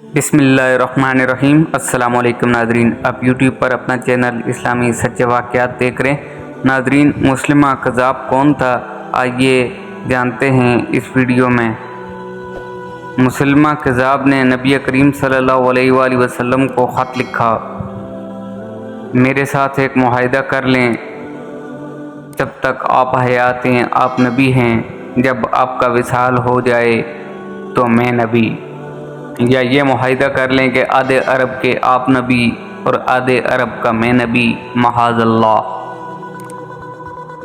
بسم اللہ الرحمن الرحیم۔ السلام علیکم ناظرین، آپ یوٹیوب پر اپنا چینل اسلامی سچے واقعات دیکھ رہے ہیں۔ ناظرین، مسلمہ کذاب کون تھا، آئیے جانتے ہیں اس ویڈیو میں۔ مسلمہ کذاب نے نبی کریم صلی اللہ علیہ وآلہ وسلم کو خط لکھا، میرے ساتھ ایک معاہدہ کر لیں، جب تک آپ حیات ہیں آپ نبی ہیں، جب آپ کا وصال ہو جائے تو میں نبی، یا یہ معاہدہ کر لیں کہ آدھے عرب کے آپ نبی اور آدھے عرب کا میں نبی، معاذ اللہ۔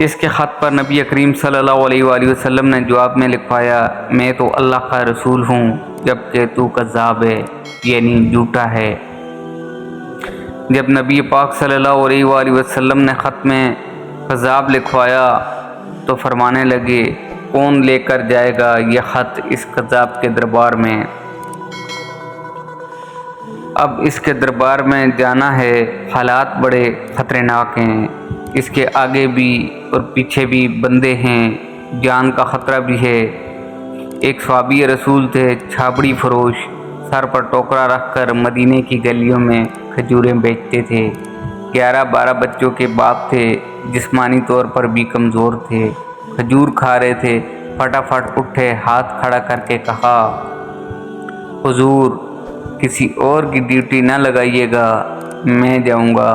اس کے خط پر نبی کریم صلی اللہ علیہ وآلہ وسلم نے جواب میں لکھوایا، میں تو اللہ کا رسول ہوں جبکہ تو کذاب ہے، یعنی جھوٹا ہے۔ جب نبی پاک صلی اللہ علیہ وآلہ وسلم نے خط میں کذاب لکھوایا تو فرمانے لگے، کون لے کر جائے گا یہ خط اس کذاب کے دربار میں؟ اب اس کے دربار میں جانا ہے، حالات بڑے خطرناک ہیں، اس کے آگے بھی اور پیچھے بھی بندے ہیں، جان کا خطرہ بھی ہے۔ ایک صحابی رسول تھے، چھابڑی فروش، سر پر ٹوکرا رکھ کر مدینے کی گلیوں میں کھجوریں بیچتے تھے۔ 11-12 بچوں کے باپ تھے، جسمانی طور پر بھی کمزور تھے، کھجور کھا رہے تھے۔ فٹافٹ اٹھے، ہاتھ کھڑا کر کے کہا، حضور کسی اور کی ڈیوٹی نہ لگائیے گا، میں جاؤں گا۔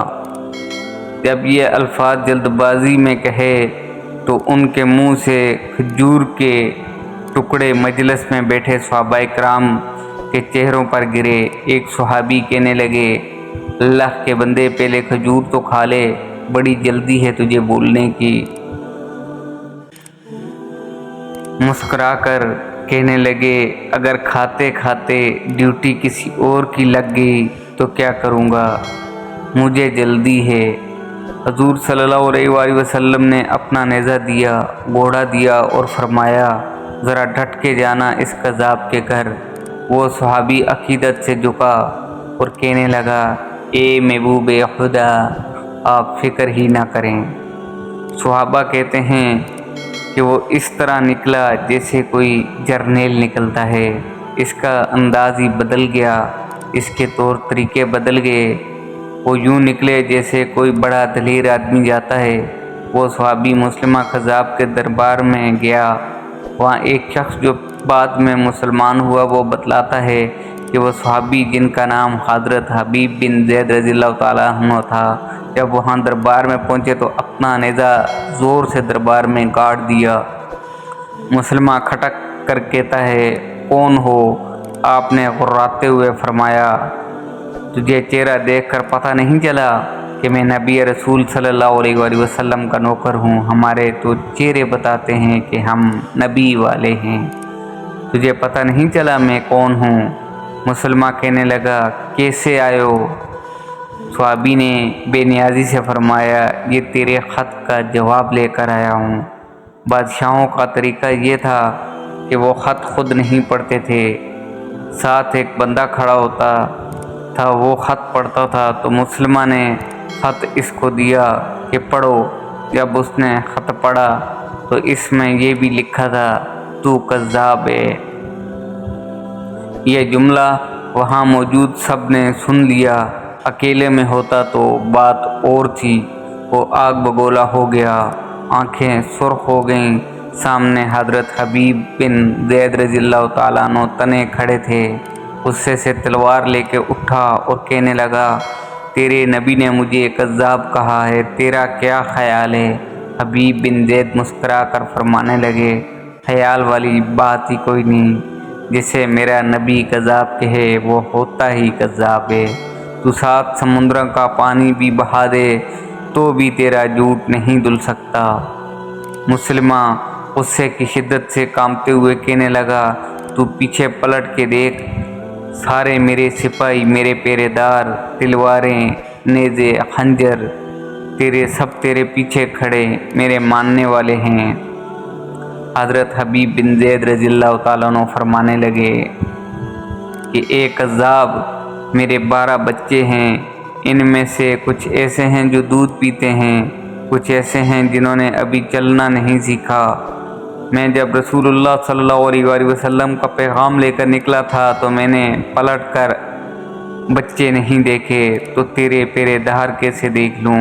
جب یہ الفاظ جلد بازی میں کہے تو ان کے منہ سے کھجور کے ٹکڑے مجلس میں بیٹھے صحابہ کرام کے چہروں پر گرے۔ ایک صحابی کہنے لگے، اللہ کے بندے پہلے کھجور تو کھا لے، بڑی جلدی ہے تجھے بولنے کی۔ مسکرا کر کہنے لگے، اگر کھاتے کھاتے ڈیوٹی کسی اور کی لگ گئی تو کیا کروں گا، مجھے جلدی ہے۔ حضور صلی اللہ علیہ وآلہ وسلم نے اپنا نیزہ دیا، گھوڑا دیا اور فرمایا، ذرا ڈٹ کے جانا اس کذاب کے گھر۔ وہ صحابی عقیدت سے جھکا اور کہنے لگا، اے محبوب خدا، آپ فکر ہی نہ کریں۔ صحابہ کہتے ہیں کہ وہ اس طرح نکلا جیسے کوئی جرنیل نکلتا ہے، اس کا انداز ہی بدل گیا، اس کے طور طریقے بدل گئے، وہ یوں نکلے جیسے کوئی بڑا دلیر آدمی جاتا ہے۔ وہ صحابی مسلمہ کذاب کے دربار میں گیا، وہاں ایک شخص جو بعد میں مسلمان ہوا وہ بتلاتا ہے کہ وہ صحابی جن کا نام حضرت حبیب بن زید رضی اللہ تعالیٰ عنہ تھا، جب وہاں دربار میں پہنچے تو اپنا نیزہ زور سے دربار میں گاڑ دیا۔ مسلمہ کھٹک کر کہتا ہے، کون ہو؟ آپ نے غراتے ہوئے فرمایا، تجھے چہرہ دیکھ کر پتہ نہیں چلا کہ میں نبی رسول صلی اللہ علیہ وآلہ وسلم کا نوکر ہوں؟ ہمارے تو چہرے بتاتے ہیں کہ ہم نبی والے ہیں، تجھے پتہ نہیں چلا میں کون ہوں؟ مسلمہ کہنے لگا، کیسے آئے ہو؟ صحابی نے بے نیازی سے فرمایا، یہ تیرے خط کا جواب لے کر آیا ہوں۔ بادشاہوں کا طریقہ یہ تھا کہ وہ خط خود نہیں پڑھتے تھے، ساتھ ایک بندہ کھڑا ہوتا تھا، وہ خط پڑھتا تھا، تو مسلمہ نے خط اس کو دیا کہ پڑھو۔ جب اس نے خط پڑھا تو اس میں یہ بھی لکھا تھا، تو کذاب ہے۔ یہ جملہ وہاں موجود سب نے سن لیا، اکیلے میں ہوتا تو بات اور تھی۔ وہ آگ بگولا ہو گیا، آنکھیں سرخ ہو گئیں۔ سامنے حضرت حبیب بن زید رضی اللہ تعالیٰ عنہ تنے کھڑے تھے۔ غصے سے تلوار لے کے اٹھا اور کہنے لگا، تیرے نبی نے مجھے کذاب کہا ہے، تیرا کیا خیال ہے؟ حبیب بن زید مسکرا کر فرمانے لگے، خیال والی بات ہی کوئی نہیں، جسے میرا نبی کذاب کہے وہ ہوتا ہی کذاب ہے۔ تو 7 سمندروں کا پانی بھی بہا دے تو بھی تیرا جھوٹ نہیں دھل سکتا۔ مسلمہ غصے کی شدت سے کانپتے ہوئے کہنے لگا، تو پیچھے پلٹ کے دیکھ، سارے میرے سپاہی، میرے پیرے دار، تلواریں، نیزے، خنجر، سب تیرے پیچھے کھڑے میرے ماننے والے ہیں۔ حضرت حبیب بن زید رضی اللہ تعالیٰ عنہ فرمانے لگے کہ اے کذاب، میرے 12 بچے ہیں، ان میں سے کچھ ایسے ہیں جو دودھ پیتے ہیں، کچھ ایسے ہیں جنہوں نے ابھی چلنا نہیں سیکھا، میں جب رسول اللہ صلی اللہ علیہ وآلہ وسلم کا پیغام لے کر نکلا تھا تو میں نے پلٹ کر بچے نہیں دیکھے تو تیرے پیرے دہر کیسے دیکھ لوں؟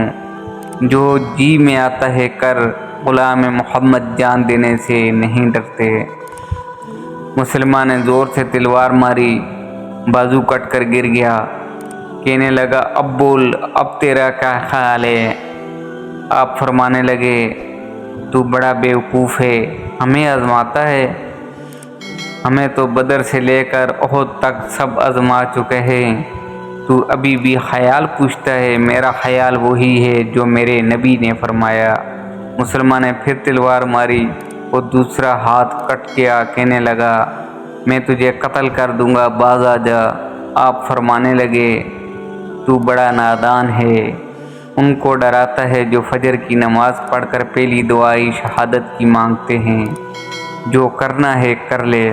جو جی میں آتا ہے کر، غلام محمد جان دینے سے نہیں ڈرتے۔ مسلمان نے زور سے تلوار ماری، بازو کٹ کر گر گیا۔ کہنے لگا اب بول، اب تیرا کیا خیال ہے؟ آپ فرمانے لگے تو بڑا بیوقوف ہے، ہمیں آزماتا ہے؟ ہمیں تو بدر سے لے کر احد تک سب آزما چکے ہیں، تو ابھی بھی خیال پوچھتا ہے؟ میرا خیال وہی ہے جو میرے نبی نے فرمایا۔ مسلمان نے پھر تلوار ماری اور دوسرا ہاتھ کٹ گیا۔ کہنے لگا میں تجھے قتل کر دوں گا، باز آ جا۔ آپ فرمانے لگے تو بڑا نادان ہے، ان کو ڈراتا ہے جو فجر کی نماز پڑھ کر پہلی دعائی شہادت کی مانگتے ہیں، جو کرنا ہے کر لے۔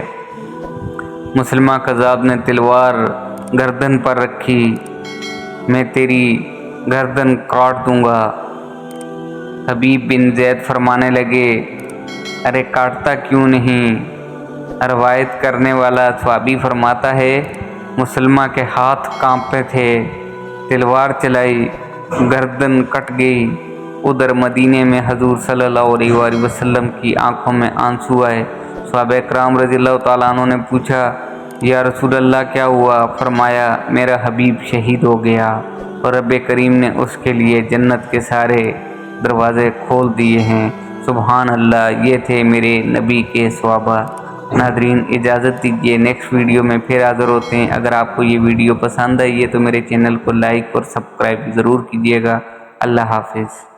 مسلمہ قذاب نے تلوار گردن پر رکھی، میں تیری گردن کاٹ دوں گا۔ حبیب بن زید فرمانے لگے ارے کاٹتا کیوں نہیں؟ روایت کرنے والا صحابی فرماتا ہے مسلمہ کے ہاتھ کانپتے تھے، تلوار چلائی، گردن کٹ گئی۔ ادھر مدینے میں حضور صلی اللہ علیہ وآلہ وسلم کی آنکھوں میں آنسو آئے۔ صحابہ کرام رضی اللہ تعالیٰ عنہ نے پوچھا یا رسول اللہ کیا ہوا؟ فرمایا میرا حبیب شہید ہو گیا اور رب کریم نے اس کے لیے جنت کے سارے دروازے کھول دیے ہیں۔ سبحان اللہ، یہ تھے میرے نبی کے صحابہ۔ ناظرین اجازت دیجیے، نیکسٹ ویڈیو میں پھر حاضر ہوتے ہیں۔ اگر آپ کو یہ ویڈیو پسند آئی ہے تو میرے چینل کو لائک اور سبسکرائب ضرور کیجیے گا۔ اللہ حافظ۔